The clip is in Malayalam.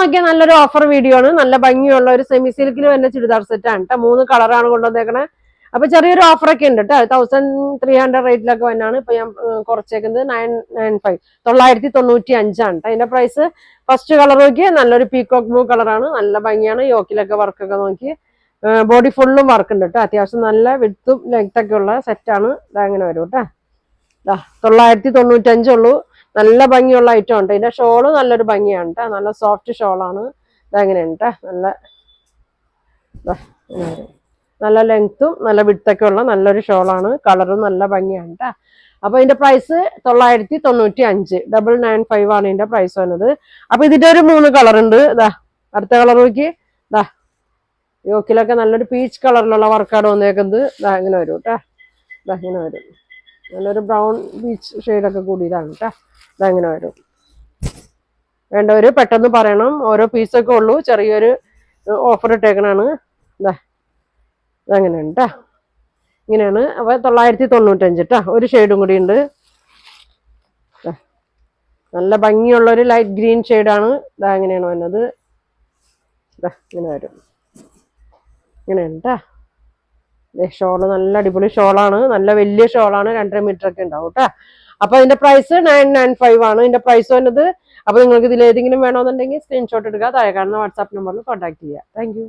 നോക്കിയാൽ നല്ലൊരു ഓഫർ വീഡിയോ ആണ്. നല്ല ഭംഗിയുള്ള ഒരു സെമി സിൽക്കിൽ വരുന്ന ചുരിദാർ സെറ്റ് ആണ് കേട്ടോ. 3 കളറാണ് കൊണ്ടുവന്നേക്കണേ. അപ്പൊ ചെറിയൊരു ഓഫറൊക്കെ ഉണ്ട് കേട്ടോ. 1300 റേറ്റിലൊക്കെ വന്നാണ് ഇപ്പൊ ഞാൻ കുറച്ചേക്കുന്നത് 995 995 ആണ് കേട്ടോ. അതിന്റെ പ്രൈസ്. ഫസ്റ്റ് കളർ നോക്കി നല്ലൊരു പീകോക്ക് ബ്ലൂ കളറാണ്. നല്ല ഭംഗിയാണ്. യോക്കിലൊക്കെ വർക്കൊക്കെ നോക്കി ബോഡി ഫുള്ളും വർക്ക് ഉണ്ട് കേട്ടോ. അത്യാവശ്യം നല്ല വിഡ്ത്തും ലെങ്ത് ഒക്കെ ഉള്ള സെറ്റാണ്. ഇതങ്ങനെ വരും കേട്ടോ. 995 ഉള്ളൂ. നല്ല ഭംഗിയുള്ള ഐറ്റം ഉണ്ട്. ഇതിന്റെ ഷോള് നല്ലൊരു ഭംഗിയാണ് കേട്ടോ. നല്ല സോഫ്റ്റ് ഷോളാണ്. ഇതെങ്ങനെയാണ് കേട്ടോ. നല്ല ലെങ്ത്തും നല്ല വിഡ്ത്തൊക്കെ ഉള്ള നല്ലൊരു ഷോളാണ്. കളറും നല്ല ഭംഗിയാണ് കേട്ടോ. അപ്പൊ ഇതിന്റെ പ്രൈസ് 995 995 ആണ് ഇതിന്റെ പ്രൈസ് വന്നത്. അപ്പൊ ഇതിന്റെ ഒരു 3 കളർ ഉണ്ട്. അടുത്ത കളർ നോക്കി. യോക്കിലൊക്കെ നല്ലൊരു പീച്ച് കളറിലുള്ള വർക്കാണ് വന്നേക്കുന്നത്. ഇങ്ങനെ വരും കേട്ടോ. ഇങ്ങനെ വരും. നല്ലൊരു ബ്രൗൺ പീച്ച് ഷെയ്ഡൊക്കെ കൂടിയതാണ് കേട്ടോ. ഇതങ്ങനെ വരും. വേണ്ടവര് പെട്ടെന്ന് പറയണം. ഓരോ പീസൊക്കെ ഉള്ളൂ. ചെറിയൊരു ഓഫർ ഇട്ടേക്കണാണ്. ഇതങ്ങനെയാണ് കേട്ടോ. ഇങ്ങനെയാണ്. അപ്പൊ 995 കേട്ടോ. ഒരു ഷെയ്ഡും കൂടി ഉണ്ട്. നല്ല ഭംഗിയുള്ള ഒരു ലൈറ്റ് ഗ്രീൻ ഷെയ്ഡാണ്. ഇങ്ങനെയാണ് വന്നത്. ഇങ്ങനെ വരും. ഇങ്ങനെയാണ് കേട്ടോ. ഷോള് നല്ല അടിപൊളി ഷോളാണ്. നല്ല വലിയ ഷോളാണ്. 2.5 മീറ്റർ ഒക്കെ ഉണ്ടാവും കേട്ടോ. അപ്പൊ അതിന്റെ പ്രൈസ് 995 ആണ് ഇതിന്റെ പ്രൈസ് വന്നത്. അപ്പൊ നിങ്ങൾക്ക് ഇതിൽ ഏതെങ്കിലും വേണമെന്നുണ്ടെങ്കിൽ സ്ക്രീൻഷോട്ട് എടുക്കുക. താഴെ കാണുന്ന വാട്സാപ്പ് നമ്പറിൽ കോൺടാക്ട് ചെയ്യുക. Thank you.